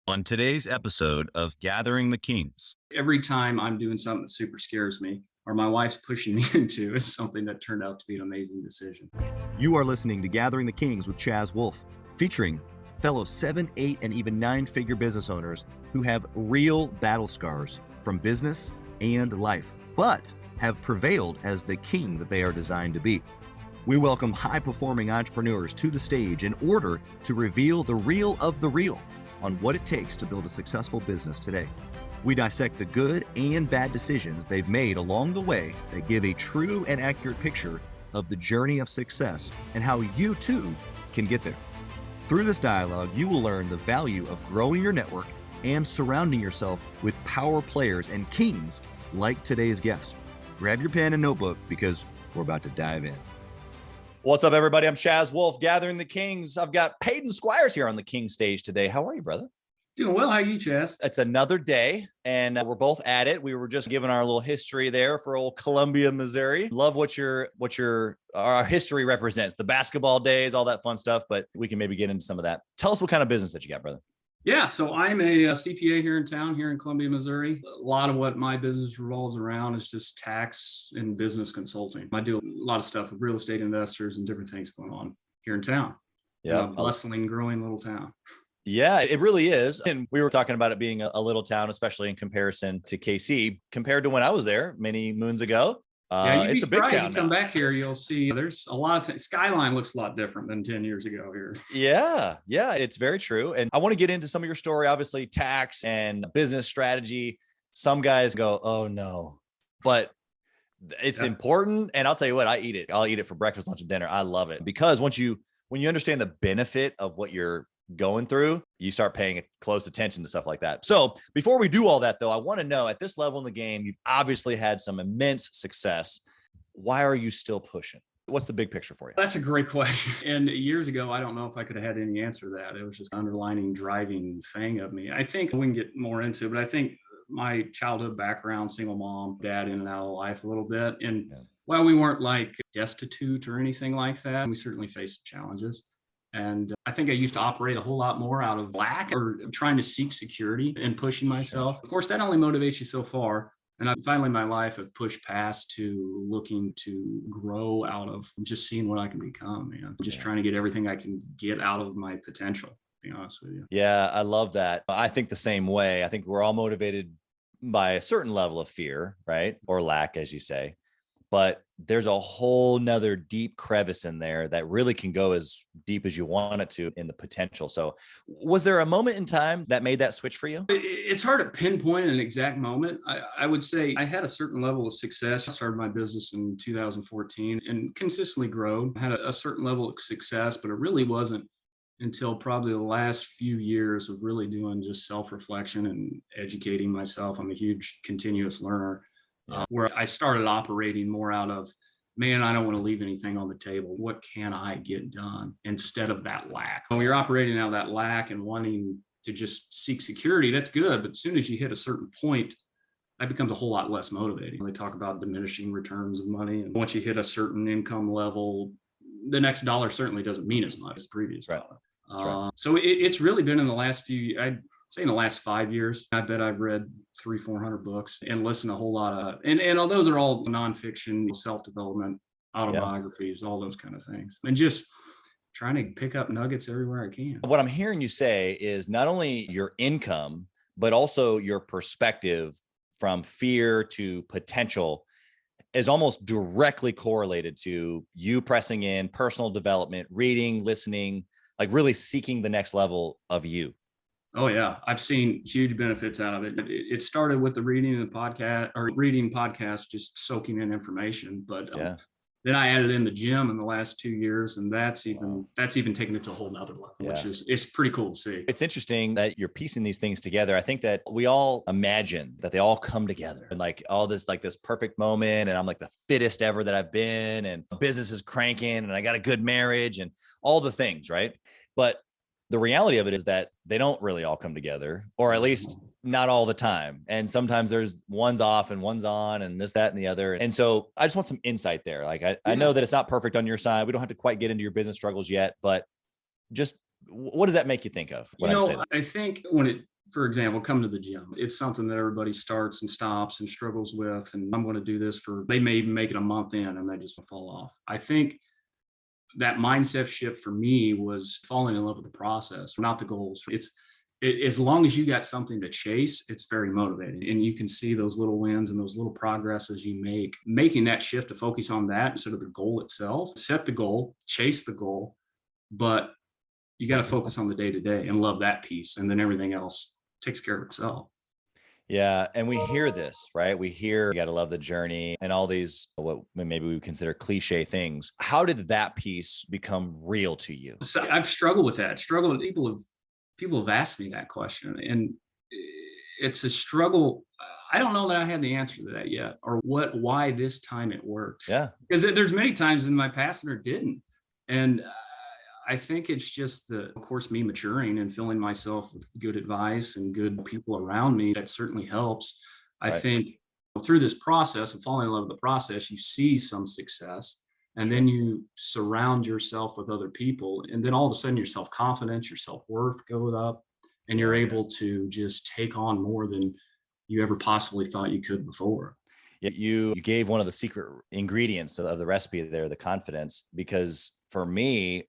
On today's episode of Gathering the Kings. Every time I'm doing something that super scares me or my wife's pushing me into is something that turned out to be an amazing decision. You are listening to Gathering the Kings with Chaz Wolfe, featuring fellow 7, 8, and even 9-figure business owners who have real battle scars from business and life, but have prevailed as the king that they are designed to be. We welcome high-performing entrepreneurs to the stage in order to reveal the real of the real on what it takes to build a successful business today. We dissect the good and bad decisions they've made along the way that give a true and accurate picture of the journey of success and how you too can get there. Through this dialogue, you will learn the value of growing your network and surrounding yourself with power players and kings like today's guest. Grab your pen and notebook because we're about to dive in. What's up, everybody? I'm Chaz Wolfe, Gathering the Kings. I've got Paden Squires here on the King stage today. How are you, brother? Doing well. How are you, Chaz? It's another day, and we're both at it. We were just giving our little history there for old Columbia, Missouri. Love what our history represents, the basketball days, all that fun stuff, but we can maybe get into some of that. Tell us what kind of business that you got, brother. Yeah, so I'm a CPA here in town, here in Columbia, Missouri. A lot of what my business revolves around is just tax and business consulting. I do a lot of stuff with real estate investors and different things going on here in town. Yeah, bustling, growing little town. Yeah, it really is. And we were talking about it being a little town, especially in comparison to KC, compared to when I was there many moons ago. It's a big town. You come back here, you'll see there's a lot of things. Skyline looks a lot different than 10 years ago here. Yeah, it's very true. And I want to get into some of your story, obviously tax and business strategy. Some guys go, oh no, but it's important. And I'll tell you what, I eat it. I'll eat it for breakfast, lunch, and dinner. I love it because when you understand the benefit of what you're going through, you start paying close attention to stuff like that. So before we do all that though, I want to know, at this level in the game, you've obviously had some immense success. Why are you still pushing? What's the big picture for you? That's a great question. And years ago, I don't know if I could have had any answer to that. It was just an underlining driving thing of me. I think we can get more into it, but I think my childhood background, single mom, dad in and out of life a little bit. And while we weren't like destitute or anything like that, we certainly faced challenges. And I think I used to operate a whole lot more out of lack or trying to seek security and pushing myself. Of course, that only motivates you so far. And I finally, my life have pushed past to looking to grow out of just seeing what I can become, man. Just trying to get everything I can get out of my potential, to be honest with you. Yeah, I love that. I think the same way. I think we're all motivated by a certain level of fear, right? Or lack, as you say. But there's a whole nother deep crevice in there that really can go as deep as you want it to in the potential. So was there a moment in time that made that switch for you? It's hard to pinpoint an exact moment. I would say I had a certain level of success. I started my business in 2014 and consistently grew. I had a certain level of success, but it really wasn't until probably the last few years of really doing just self-reflection and educating myself. I'm a huge continuous learner. Where I started operating more out of, man, I don't want to leave anything on the table. What can I get done instead of that lack? When you're operating out of that lack and wanting to just seek security, that's good. But as soon as you hit a certain point, that becomes a whole lot less motivating. They talk about diminishing returns of money. And once you hit a certain income level, the next dollar certainly doesn't mean as much as the previous dollar. So it's really been in the last I'd say in the last 5 years. I bet I've read 300-400 books and listened to a whole lot of, and those are all nonfiction, self-development, autobiographies, all those kind of things. And just trying to pick up nuggets everywhere I can. What I'm hearing you say is not only your income, but also your perspective from fear to potential is almost directly correlated to you pressing in personal development, reading, listening, like really seeking the next level of you. Oh yeah. I've seen huge benefits out of it. It started with the reading of the podcast or reading podcasts, just soaking in information. But then I added in the gym in the last 2 years, and that's even taken it to a whole nother level, which is, it's pretty cool to see. It's interesting that you're piecing these things together. I think that we all imagine that they all come together and like all this, like this perfect moment. And I'm like the fittest ever that I've been, and business is cranking, and I got a good marriage and all the things, right? But the reality of it is that they don't really all come together, or at least not all the time. And sometimes there's one's off and one's on and this, that, and the other. And so I just want some insight there. Like, I know that it's not perfect on your side. We don't have to quite get into your business struggles yet, but just what does that make you think of? I think when it For example, come to the gym. It's something that everybody starts and stops and struggles with. And I'm going to do this they may even make it a month in and they just fall off. I think that mindset shift for me was falling in love with the process, not the goals. As long as you got something to chase, it's very motivating. And you can see those little wins and those little progresses you make, making that shift to focus on that instead of the goal itself. Set the goal, chase the goal, but you got to focus on the day to day and love that piece. And then everything else takes care of itself. Yeah. And we hear this, right? We hear you got to love the journey and all these, what maybe we would consider cliche things. How did that piece become real to you? So I've struggled with that. People have asked me that question, and it's a struggle. I don't know that I have the answer to that yet, or why this time it worked. Yeah. Because there's many times in my past that it didn't. And I think it's just of course, me maturing and filling myself with good advice and good people around me. That certainly helps. I think through this process of falling in love with the process, you see some success, and then you surround yourself with other people. And then all of a sudden your self-confidence, your self-worth goes up, and you're able to just take on more than you ever possibly thought you could before. You gave one of the secret ingredients of the recipe there, the confidence, because for me,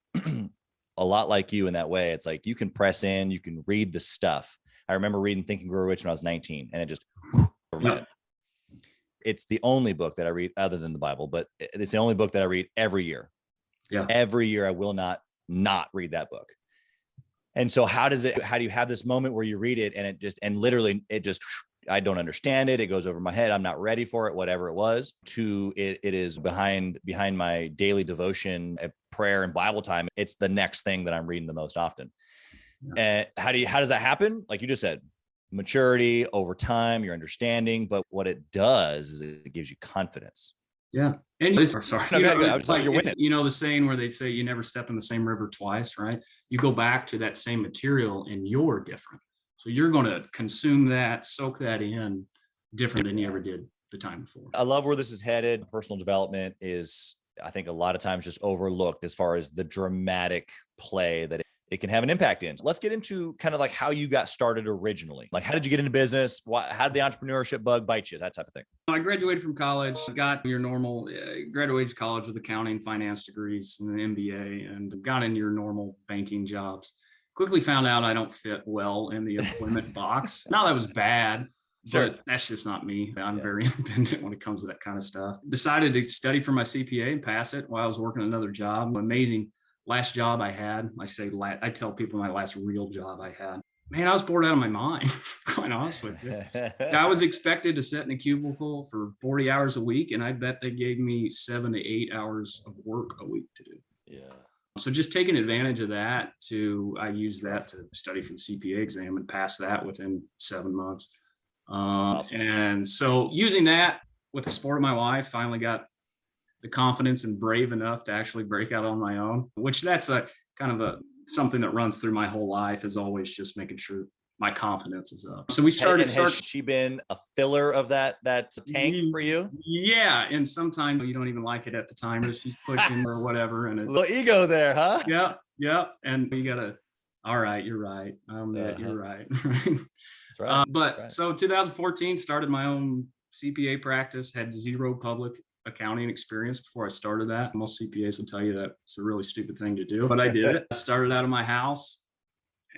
a lot like you in that way, it's like you can press in, you can read the stuff. I remember reading Think and Grow Rich when I was 19, and it just it's the only book that I read other than the Bible, but it's the only book that I read every year. Yeah. Every year I will not read that book. And so how do you have this moment where you read it and literally I don't understand it. It goes over my head. I'm not ready for it, whatever it was. It is behind my daily devotion, prayer and Bible time. It's the next thing that I'm reading the most often. And how does that happen? Like you just said, maturity over time, your understanding, but what it does is it gives you confidence. Yeah. And you're winning. You know, the saying where they say you never step in the same river twice, right? You go back to that same material and you're different. So you're going to consume that, soak that in different than you ever did the time before. I love where this is headed. Personal development is, I think, a lot of times just overlooked as far as the dramatic play that it can have an impact in. Let's get into kind of like how you got started originally. Like, how did you get into business? How did the entrepreneurship bug bite you? That type of thing. I graduated from college, got your normal, graduated college with accounting, finance degrees and an MBA, and got into your normal banking jobs. Quickly found out I don't fit well in the employment box. Now that was bad, but that's just not me. I'm very independent when it comes to that kind of stuff. Decided to study for my CPA and pass it while I was working another job. Amazing last job I had. I tell people my last real job I had. Man, I was bored out of my mind, quite honest with you. I was expected to sit in a cubicle for 40 hours a week, and I bet they gave me 7 to 8 hours of work a week to do. Yeah. So just taking advantage of that I used that to study for the CPA exam and pass that within 7 months. Awesome. And so using that with the support of my wife, finally got the confidence and brave enough to actually break out on my own, which that's a kind of something that runs through my whole life, is always just making sure my confidence is up. So we started. Has she been a filler of that tank for you? Yeah, and sometimes you don't even like it at the time. It's just pushing or whatever, and a little ego there, huh? Yeah. And you gotta. All right, you're right. You're right. That's right. So 2014 started my own CPA practice. Had zero public accounting experience before I started that. Most CPAs will tell you that it's a really stupid thing to do, but I did it. I started out of my house.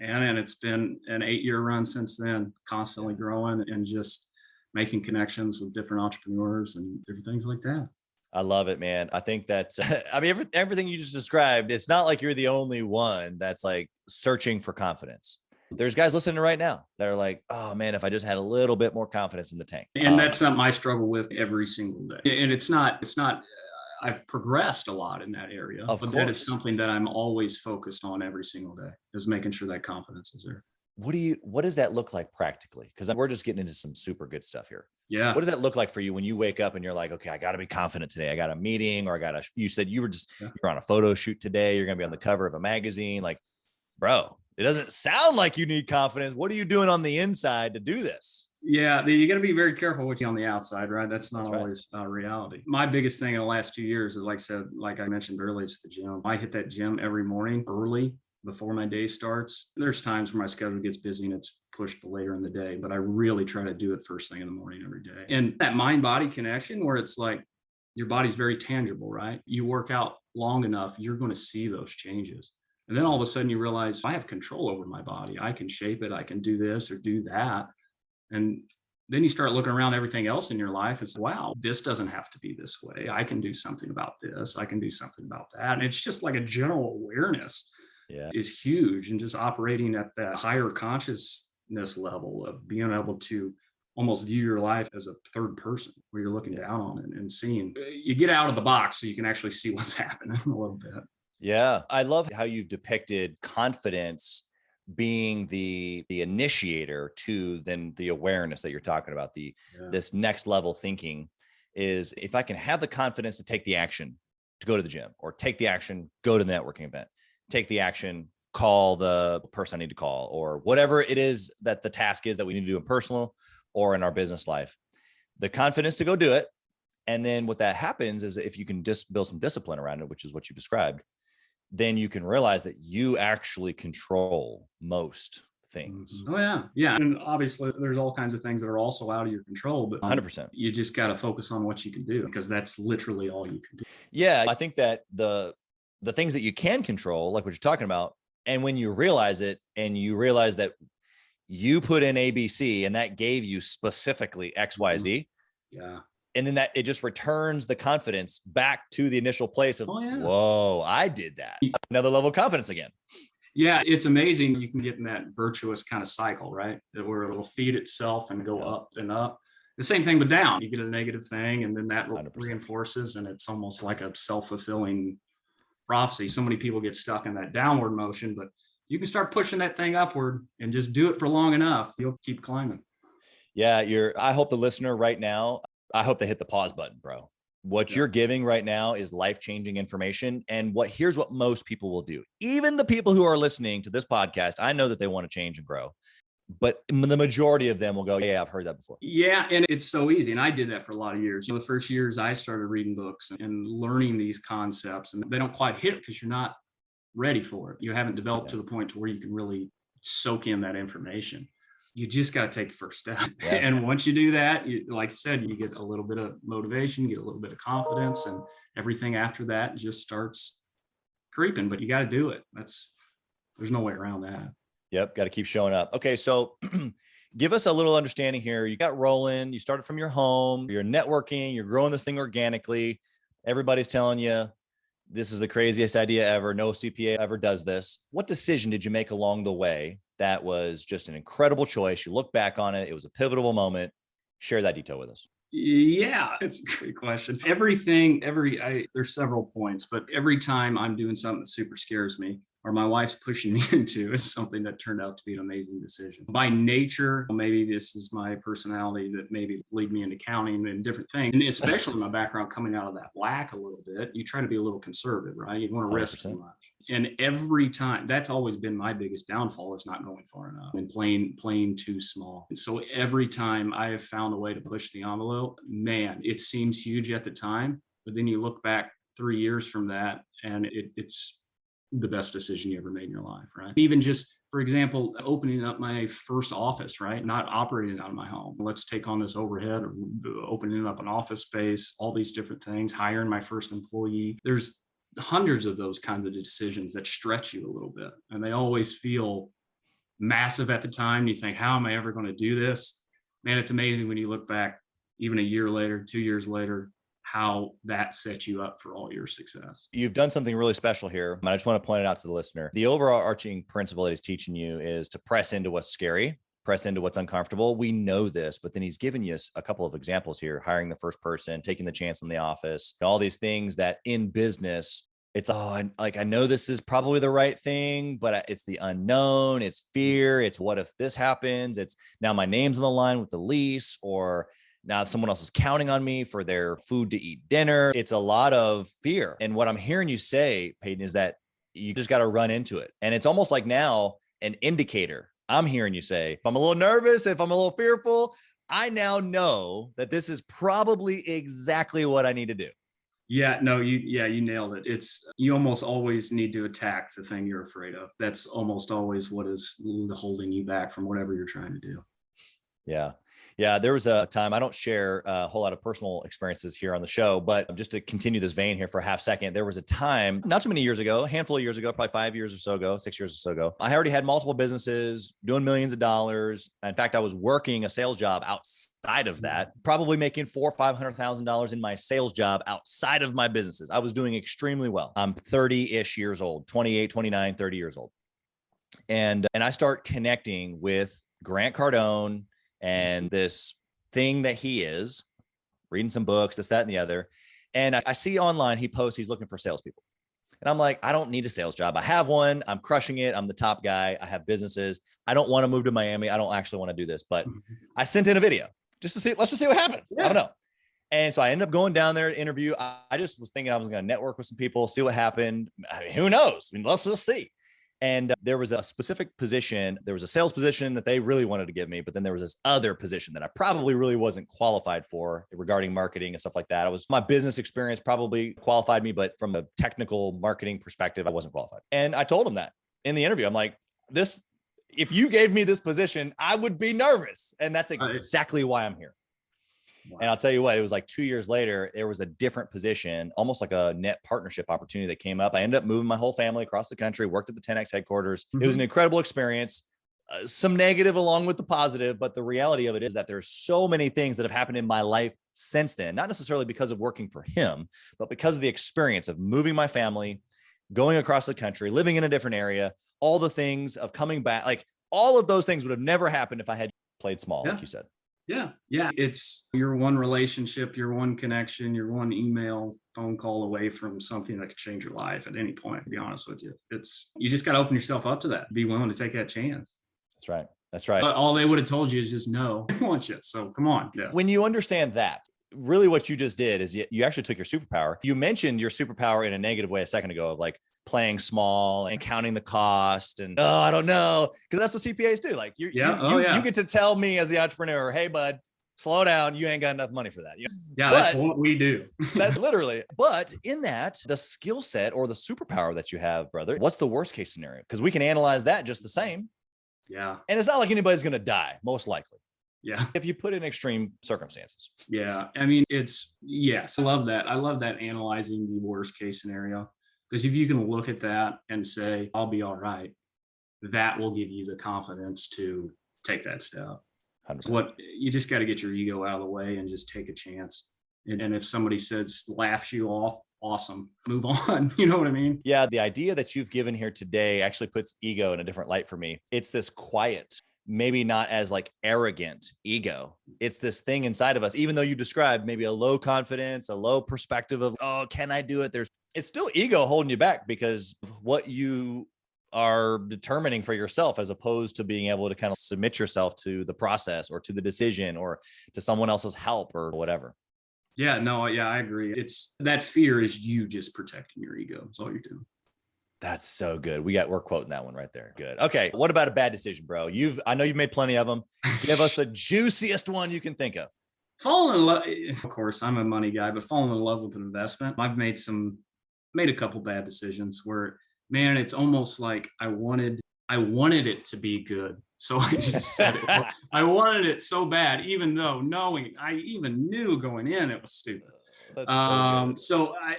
And it's been an 8-year run since then, constantly growing and just making connections with different entrepreneurs and different things like that. I love it, man. I think that, everything you just described, it's not like you're the only one that's like searching for confidence. There's guys listening right now that are like, oh man, if I just had a little bit more confidence in the tank. And that's something I struggle with every single day. And it's not, I've progressed a lot in that area, but that is something that I'm always focused on every single day, is making sure that confidence is there. What does that look like practically? Because we're just getting into some super good stuff here. Yeah. What does that look like for you when you wake up and you're like, okay, I got to be confident today. I got a meeting, or you said you're on a photo shoot today. You're going to be on the cover of a magazine. Like, bro, it doesn't sound like you need confidence. What are you doing on the inside to do this? Yeah, you got to be very careful what you on the outside, right? That's not always reality. My biggest thing in the last 2 years is, like I mentioned earlier, it's the gym. I hit that gym every morning early before my day starts. There's times where my schedule gets busy and it's pushed later in the day, but I really try to do it first thing in the morning every day. And that mind body connection where it's like your body's very tangible, right? You work out long enough, you're going to see those changes. And then all of a sudden you realize I have control over my body. I can shape it. I can do this or do that. And then you start looking around everything else in your life. It's wow, this doesn't have to be this way. I can do something about this. I can do something about that. And it's just like a general awareness is huge, and just operating at that higher consciousness level of being able to almost view your life as a third person where you're looking down on it and seeing. You get out of the box so you can actually see what's happening a little bit. Yeah. I love how you've depicted confidence being the initiator to then the awareness that you're talking about, this next level thinking is if I can have the confidence to take the action to go to the gym, or take the action, go to the networking event, take the action, call the person I need to call, or whatever it is that the task is that we need to do in personal or in our business life, the confidence to go do it. And then what that happens is if you can just build some discipline around it, which is what you described, then you can realize that you actually control most things. Oh yeah. Yeah. And obviously there's all kinds of things that are also out of your control, but 100%. You just got to focus on what you can do, because that's literally all you can do. Yeah. I think that the things that you can control, like what you're talking about, and when you realize it and you realize that you put in ABC and that gave you specifically XYZ. Yeah. And then that it just returns the confidence back to the initial place of, whoa, I did that. Another level of confidence again. Yeah, it's amazing. You can get in that virtuous kind of cycle, right? Where it'll feed itself and go up and up. The same thing with down. You get a negative thing and then that 100%. Reinforces, and it's almost like a self-fulfilling prophecy. So many people get stuck in that downward motion, but you can start pushing that thing upward and just do it for long enough. You'll keep climbing. Yeah, I hope the listener right now, I hope they hit the pause button, bro. What you're giving right now is life-changing information. And here's what most people will do. Even the people who are listening to this podcast, I know that they want to change and grow, but the majority of them will go, yeah, I've heard that before. Yeah. And it's so easy. And I did that for a lot of years. The first years I started reading books and learning these concepts, and they don't quite hit because you're not ready for it. You haven't developed to the point to where you can really soak in that information. You just got to take the first step. Yeah. And once you do that, like I said, you get a little bit of motivation, you get a little bit of confidence, and everything after that just starts creeping, but you got to do it. There's no way around that. Yep. Got to keep showing up. Okay. So give us a little understanding here. You got rolling, you started from your home, you're networking, you're growing this thing organically. Everybody's telling you this is the craziest idea ever. No CPA ever does this. What decision did you make along the way that was just an incredible choice? You look back on it. It was a pivotal moment. Share that detail with us. Yeah, that's a great question. There's several points, but every time I'm doing something that super scares me or my wife's pushing me into is something that turned out to be an amazing decision. By nature, maybe this is my personality that maybe lead me into accounting and different things. And especially my background coming out of that black a little bit, you try to be a little conservative, right? You don't want to risk too much. And every time, that's always been my biggest downfall, is not going far enough and playing too small. And so every time I have found a way to push the envelope, man, it seems huge at the time, but then you look back 3 years from that and it's the best decision you ever made in your life, right? Even just, for example, opening up my first office, right? Not operating out of my home. Let's take on this overhead, or opening up an office space, all these different things, hiring my first employee. There's hundreds of those kinds of decisions that stretch you a little bit, and they always feel massive at the time. You think, how am I ever going to do this? Man, it's amazing when you look back even a year later, 2 years later, how that sets you up for all your success. You've done something really special here. And I just want to point it out to the listener. The overarching principle that he's teaching you is to press into what's scary, press into what's uncomfortable. We know this, but then he's given you a couple of examples here: hiring the first person, taking the chance on the office, all these things that in business, it's I know this is probably the right thing, but it's the unknown, it's fear. It's what if this happens? It's now my name's on the line with the lease, or now someone else is counting on me for their food to eat dinner. It's a lot of fear. And what I'm hearing you say, Paden, is that you just got to run into it. And it's almost like now an indicator. I'm hearing you say, if I'm a little nervous, if I'm a little fearful, I now know that this is probably exactly what I need to do. Yeah, no, you nailed it. You almost always need to attack the thing you're afraid of. That's almost always what is holding you back from whatever you're trying to do. Yeah. Yeah. There was a time, I don't share a whole lot of personal experiences here on the show, but just to continue this vein here for a half second, there was a time not too many years ago, a handful of years ago, probably 5 years or so ago, 6 years or so ago. I already had multiple businesses doing millions of dollars. In fact, I was working a sales job outside of that, probably making $400,000 or $500,000 in my sales job outside of my businesses. I was doing extremely well. I'm 30-ish years old, 28, 29, 30 years old. And I start connecting with Grant Cardone and this thing that he is, reading some books, this, that, and the other. And I see online, he posts, he's looking for salespeople. And I'm like, I don't need a sales job. I have one. I'm crushing it. I'm the top guy. I have businesses. I don't want to move to Miami. I don't actually want to do this, but I sent in a video just to see, let's just see what happens. Yeah. I don't know. And so I ended up going down there to interview. I just was thinking I was going to network with some people, see what happened. I mean, who knows? I mean, let's just see. And there was a specific position. There was a sales position that they really wanted to give me, but then there was this other position that I probably really wasn't qualified for regarding marketing and stuff like that. My business experience probably qualified me, but from a technical marketing perspective, I wasn't qualified. And I told them that in the interview. I'm like, if you gave me this position, I would be nervous. And that's exactly why I'm here. Wow. And I'll tell you what, it was like 2 years later, there was a different position, almost like a net partnership opportunity that came up. I ended up moving my whole family across the country, worked at the 10X headquarters. Mm-hmm. It was an incredible experience, some negative along with the positive, but the reality of it is that there's so many things that have happened in my life since then, not necessarily because of working for him, but because of the experience of moving my family, going across the country, living in a different area, all the things of coming back, like all of those things would have never happened if I had played small, like you said. Yeah. It's your one relationship, your one connection, your one email, phone call away from something that could change your life at any point, to be honest with you. You just got to open yourself up to that, be willing to take that chance. That's right. That's right. But all they would have told you is just no, I want you. So come on. Yeah. When you understand that, really what you just did is you actually took your superpower. You mentioned your superpower in a negative way a second ago of like playing small and counting the cost and, I don't know. Cause that's what CPAs do. Like you get to tell me as the entrepreneur, hey bud, slow down. You ain't got enough money for that. That's what we do. That's literally, but in that, the skill set or the superpower that you have, brother, what's the worst case scenario? Cause we can analyze that just the same. Yeah. And it's not like anybody's going to die, most likely. Yeah. If you put in extreme circumstances. Yeah. I mean, yes, I love that. I love that analyzing the worst case scenario, because if you can look at that and say, I'll be all right, that will give you the confidence to take that step. 100%. You just got to get your ego out of the way and just take a chance. And if somebody laughs you off, awesome, move on. You know what I mean? Yeah. The idea that you've given here today actually puts ego in a different light for me. It's this quiet, maybe not as like arrogant ego. It's this thing inside of us, even though you described maybe a low confidence, a low perspective of, oh, can I do it? It's still ego holding you back because of what you are determining for yourself, as opposed to being able to kind of submit yourself to the process or to the decision or to someone else's help or whatever. Yeah, no, yeah, I agree. It's that fear is you just protecting your ego. That's all you're doing. That's so good. We're quoting that one right there. Good. Okay. What about a bad decision, bro? I know you've made plenty of them. Give us the juiciest one you can think of. Falling in love. Of course, I'm a money guy, but falling in love with an investment. I've made a couple bad decisions where, man, it's almost like I wanted it to be good. So I just said it. I wanted it so bad, even though I even knew going in it was stupid.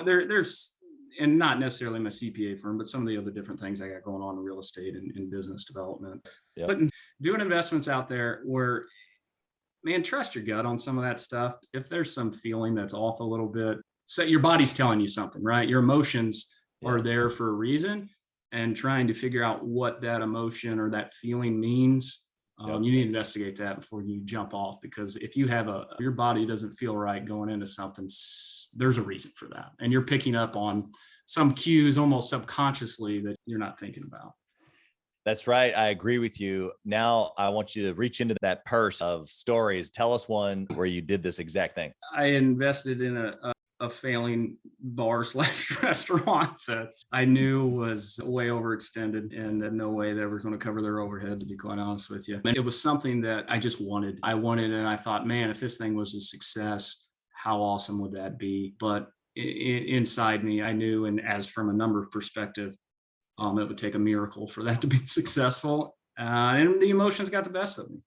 There's, and not necessarily my CPA firm, but some of the other different things I got going on in real estate and in business development. Yep. But doing investments out there where, man, trust your gut on some of that stuff. If there's some feeling that's off a little bit, so your body's telling you something, right? Your emotions are there for a reason, and trying to figure out what that emotion or that feeling means. You need to investigate that before you jump off, because if you have your body doesn't feel right going into something, there's a reason for that. And you're picking up on some cues almost subconsciously that you're not thinking about. That's right. I agree with you. Now I want you to reach into that purse of stories. Tell us one where you did this exact thing. I invested in a failing bar/restaurant that I knew was way overextended and no way they were going to cover their overhead, to be quite honest with you. And it was something that I just wanted. And I thought, man, if this thing was a success, how awesome would that be? But inside me, I knew, and as from a number perspective, it would take a miracle for that to be successful. And the emotions got the best of me.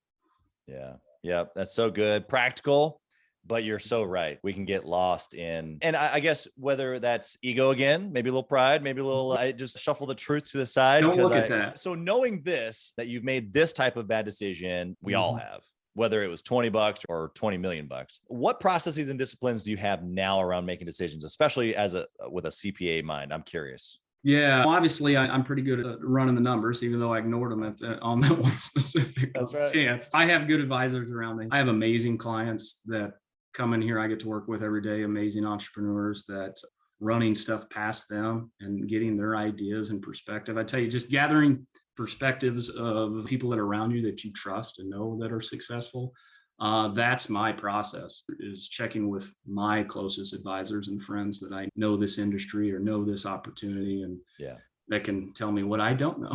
Yeah. Yeah. That's so good. Practical, but you're so right. We can get lost in, and I guess whether that's ego again, maybe a little pride, maybe a little, I just shuffle the truth to the side. Don't look at that. So knowing this, that you've made this type of bad decision, we all have, whether it was $20 or 20 million bucks. What processes and disciplines do you have now around making decisions, especially with a CPA mind? I'm curious. Yeah, well, obviously I'm pretty good at running the numbers, even though I ignored them on that one specific That's right. chance. I have good advisors around me. I have amazing clients that come in here I get to work with every day, amazing entrepreneurs that running stuff past them and getting their ideas and perspective. I tell you, just gathering perspectives of people that are around you that you trust and know that are successful. That's my process, is checking with my closest advisors and friends that I know this industry or know this opportunity, and that can tell me what I don't know.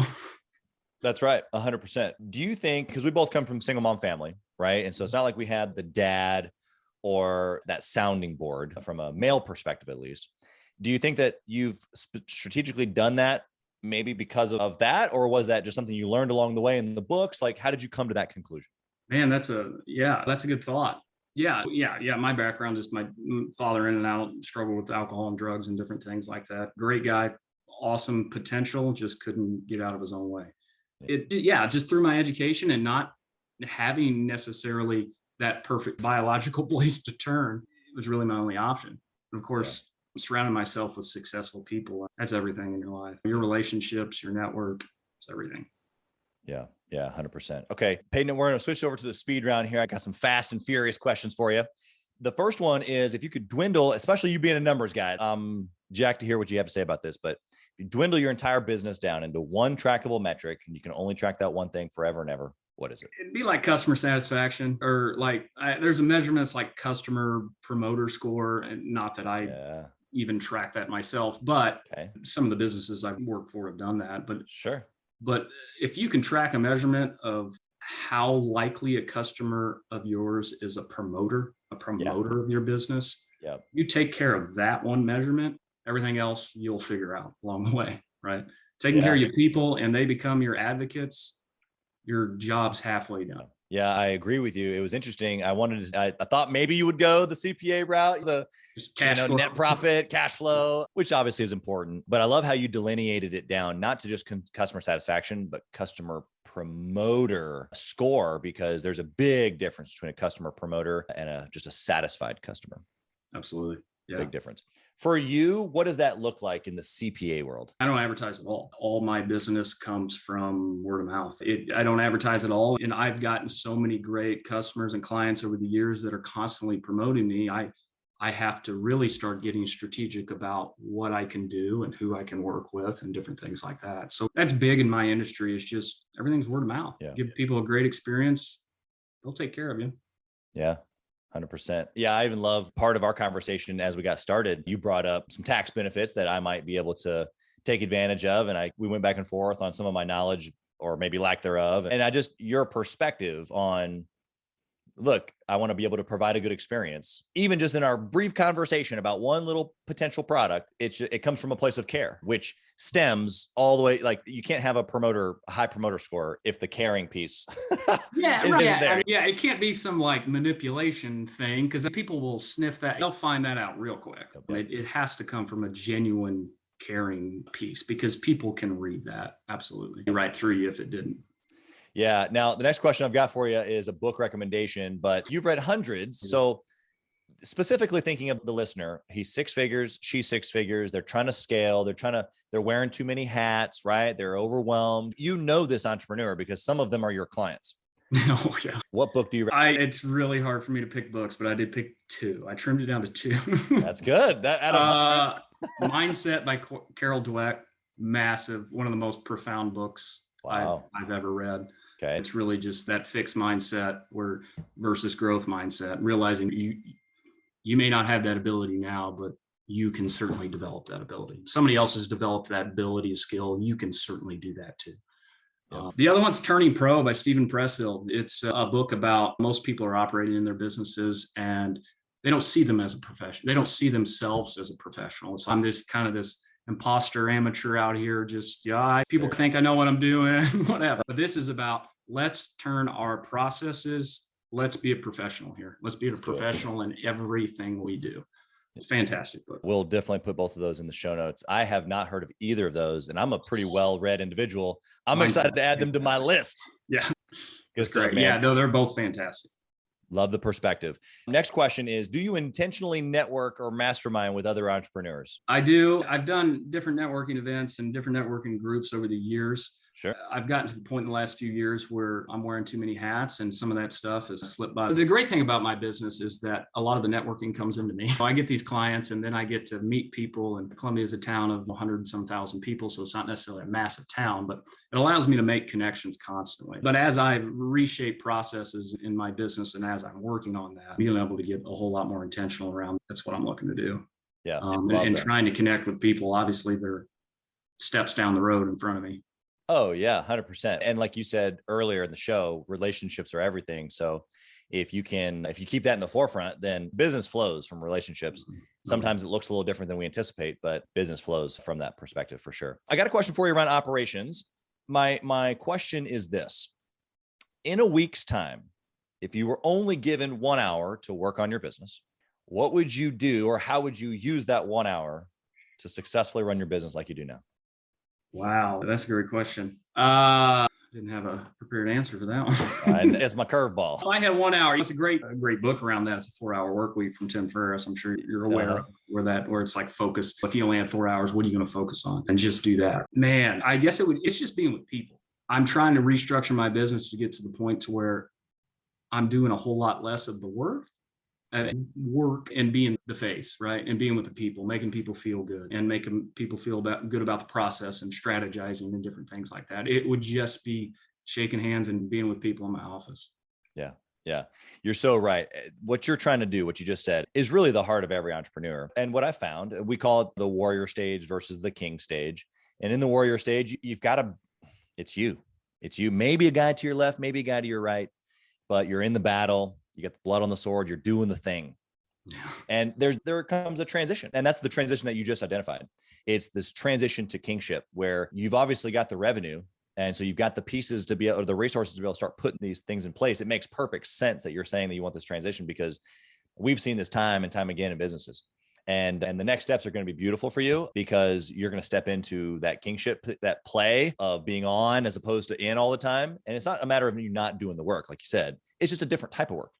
That's right. 100%. Do you think, because we both come from single mom family, right? And so it's not like we had the dad or that sounding board from a male perspective, at least. Do you think that you've strategically done that maybe because of that? Or was that just something you learned along the way in the books? Like, how did you come to that conclusion? Man, that's a good thought. Yeah. My background, just my father in and out, struggled with alcohol and drugs and different things like that. Great guy, awesome potential, just couldn't get out of his own way. Just through my education and not having necessarily that perfect biological place to turn, it was really my only option. And of course, surrounding myself with successful people, that's everything in your life. Your relationships, your network, it's everything. Yeah. 100%. Okay. Paden, we're going to switch over to the speed round here. I got some fast and furious questions for you. The first one is, if you could dwindle, especially you being a numbers guy, Jack, to hear what you have to say about this, but if you dwindle your entire business down into one trackable metric and you can only track that one thing forever and ever, what is it? It'd be like customer satisfaction, or there's a measurement that's like customer promoter score, and not that I even track that myself, but some of the businesses I've worked for have done that. But sure. But if you can track a measurement of how likely a customer of yours is a promoter of your business, you take care of that one measurement, everything else you'll figure out along the way, right? Taking care of your people and they become your advocates, your job's halfway done. Yeah, I agree with you. It was interesting. I thought maybe you would go the CPA route, the net profit, cash flow, which obviously is important. But I love how you delineated it down, not to just customer satisfaction, but customer promoter score, because there's a big difference between a customer promoter and just a satisfied customer. Absolutely. Yeah. Big difference. For you, what does that look like in the CPA world? I don't advertise at all. All my business comes from word of mouth. I don't advertise at all. And I've gotten so many great customers and clients over the years that are constantly promoting me. I have to really start getting strategic about what I can do and who I can work with and different things like that. So that's big in my industry. Is just everything's word of mouth. Yeah. Give people a great experience, they'll take care of you. Yeah. 100%. Yeah. I even love part of our conversation as we got started. You brought up some tax benefits that I might be able to take advantage of. And we went back and forth on some of my knowledge or maybe lack thereof. And your perspective on, look, I want to be able to provide a good experience. Even just in our brief conversation about one little potential product, it comes from a place of care, which stems all the way. Like, you can't have a high promoter score if the caring piece isn't there. It can't be some like manipulation thing, because people will sniff that. They'll find that out real quick. It has to come from a genuine caring piece, because people can read that absolutely right through you if it didn't. Yeah. Now, the next question I've got for you is a book recommendation, but you've read hundreds. So specifically thinking of the listener, he's 6 figures, she's 6 figures. They're trying to scale. They're wearing too many hats, right? They're overwhelmed. You know this entrepreneur because some of them are your clients. Oh, yeah. What book do you read? It's really hard for me to pick books, but I did pick 2. I trimmed it down to 2. That's good. Mindset by Carol Dweck. Massive. One of the most profound books I've ever read. Okay. It's really just that fixed mindset versus growth mindset, realizing you may not have that ability now, but you can certainly develop that ability. Somebody else has developed that ability, a skill, you can certainly do that too. Yeah. The other one's Turning Pro by Stephen Pressfield. It's a book about most people are operating in their businesses and they don't see them as a profession. They don't see themselves as a professional. So I'm just kind of this imposter amateur out here. Just, people think I know what I'm doing, whatever. But this is about, let's turn our processes. Let's be a professional here. Let's be a professional in everything we do. It's fantastic book. We'll definitely put both of those in the show notes. I have not heard of either of those, and I'm a pretty well-read individual. I'm excited to add them to my list. Yeah. Good stuff, man. Yeah, no, they're both fantastic. Love the perspective. Next question is, do you intentionally network or mastermind with other entrepreneurs? I do. I've done different networking events and different networking groups over the years. Sure. I've gotten to the point in the last few years where I'm wearing too many hats and some of that stuff has slipped by. The great thing about my business is that a lot of the networking comes into me. I get these clients and then I get to meet people, and Columbia is a town of 100 and some thousand people. So it's not necessarily a massive town, but it allows me to make connections constantly. But as I've reshaped processes in my business and as I'm working on that, being able to get a whole lot more intentional around, that's what I'm looking to do. Yeah. And trying to connect with people. Obviously, they're steps down the road in front of me. Oh yeah, 100%. And like you said earlier in the show, relationships are everything. So if you keep that in the forefront, then business flows from relationships. Sometimes it looks a little different than we anticipate, but business flows from that perspective for sure. I got a question for you around operations. My question is this: in a week's time, if you were only given 1 hour to work on your business, what would you do, or how would you use that 1 hour to successfully run your business like you do now? Wow, that's a great question. Didn't have a prepared answer for that one. It's my curveball. If I had 1 hour, it's a great book around that. It's a 4-hour work week from Tim Ferriss. I'm sure you're aware of where it's like focused. If you only had 4 hours, what are you going to focus on? And just do that. Man, I guess it's just being with people. I'm trying to restructure my business to get to the point to where I'm doing a whole lot less of the work and being the face, right? And being with the people, making people feel good and making people feel good about the process and strategizing and different things like that. It would just be shaking hands and being with people in my office. Yeah. Yeah. You're so right. What you're trying to do, what you just said, is really the heart of every entrepreneur. And what I found, we call it the warrior stage versus the king stage. And in the warrior stage, it's you, maybe a guy to your left, maybe a guy to your right, but you're in the battle. You get the blood on the sword, you're doing the thing. Yeah. And there comes a transition. And that's the transition that you just identified. It's this transition to kingship where you've obviously got the revenue. And so you've got the pieces to be able, or the resources to be able to start putting these things in place. It makes perfect sense that you're saying that you want this transition, because we've seen this time and time again in businesses. And the next steps are going to be beautiful for you, because you're going to step into that kingship, that play of being on as opposed to in all the time. And it's not a matter of you not doing the work. Like you said, it's just a different type of work.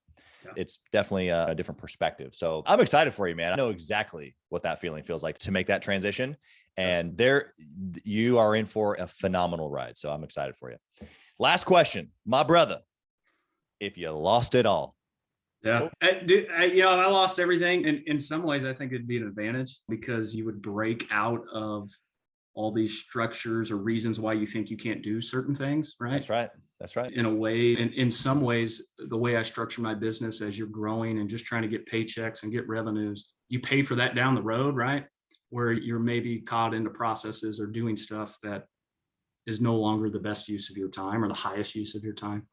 Yeah. It's definitely a different perspective. So I'm excited for you, man. I know exactly what that feeling feels like to make that transition. And you are in for a phenomenal ride. So I'm excited for you. Last question, my brother, if you lost it all. Yeah. I lost everything. And in some ways, I think it'd be an advantage, because you would break out of all these structures or reasons why you think you can't do certain things, right? That's right. In a way, and in some ways, the way I structure my business as you're growing and just trying to get paychecks and get revenues, you pay for that down the road, right? Where you're maybe caught into processes or doing stuff that is no longer the best use of your time or the highest use of your time.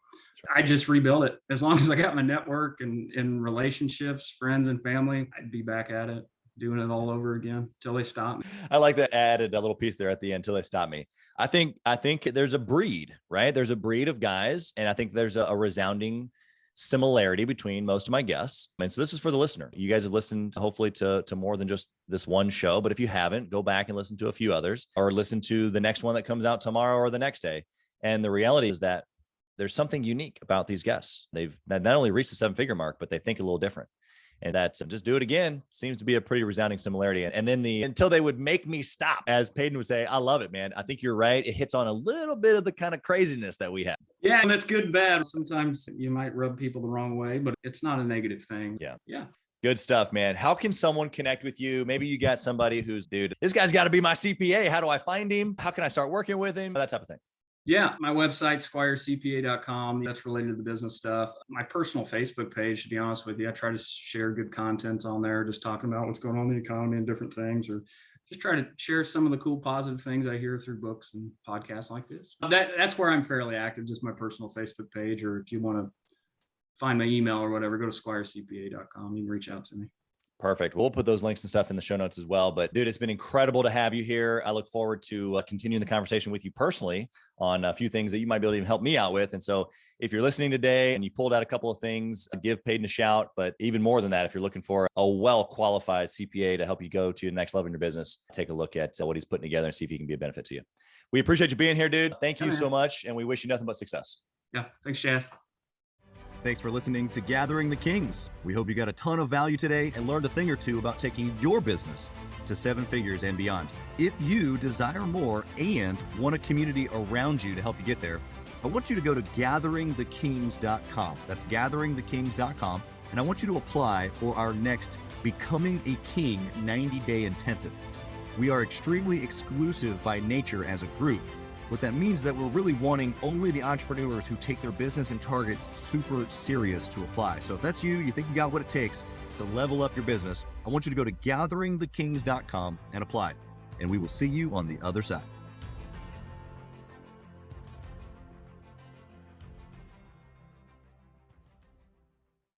Right. I just rebuild it. As long as I got my network and relationships, friends and family, I'd be back at it, doing it all over again till they stop me. I like that added a little piece there at the end, till they stop me. I think there's a breed, right? There's a breed of guys. And I think there's a resounding similarity between most of my guests. And so this is for the listener. You guys have listened hopefully to more than just this one show, but if you haven't, go back and listen to a few others, or listen to the next one that comes out tomorrow or the next day. And the reality is that there's something unique about these guests. They've not only reached the 7-figure mark, but they think a little different. And that's just do it again seems to be a pretty resounding similarity. And then until they would make me stop, as Paden would say, I love it, man. I think you're right. It hits on a little bit of the kind of craziness that we have. Yeah. And that's good and bad. Sometimes you might rub people the wrong way, but it's not a negative thing. Yeah. Yeah. Good stuff, man. How can someone connect with you? Maybe you got somebody who's, dude, this guy's got to be my CPA. How do I find him? How can I start working with him? That type of thing. Yeah, my website, squirescpa.com. That's related to the business stuff. My personal Facebook page, to be honest with you, I try to share good content on there, just talking about what's going on in the economy and different things, or just try to share some of the cool, positive things I hear through books and podcasts like this. That's where I'm fairly active, just my personal Facebook page. Or if you want to find my email or whatever, go to squirescpa.com. You can reach out to me. Perfect. We'll put those links and stuff in the show notes as well. But dude, it's been incredible to have you here. I look forward to continuing the conversation with you personally on a few things that you might be able to even help me out with. And so if you're listening today and you pulled out a couple of things, give Paden a shout. But even more than that, if you're looking for a well-qualified CPA to help you go to the next level in your business, take a look at what he's putting together and see if he can be a benefit to you. We appreciate you being here, dude. Thank you so much. And we wish you nothing but success. Yeah. Thanks, Chaz. Thanks for listening to Gathering the Kings. We hope you got a ton of value today and learned a thing or two about taking your business to 7 figures and beyond. If you desire more and want a community around you to help you get there, I want you to go to gatheringthekings.com. That's gatheringthekings.com. And I want you to apply for our next Becoming a King 90-day intensive. We are extremely exclusive by nature as a group. What that means is that we're really wanting only the entrepreneurs who take their business and targets super serious to apply. So if that's you, you think you got what it takes to level up your business, I want you to go to gatheringthekings.com and apply. And we will see you on the other side.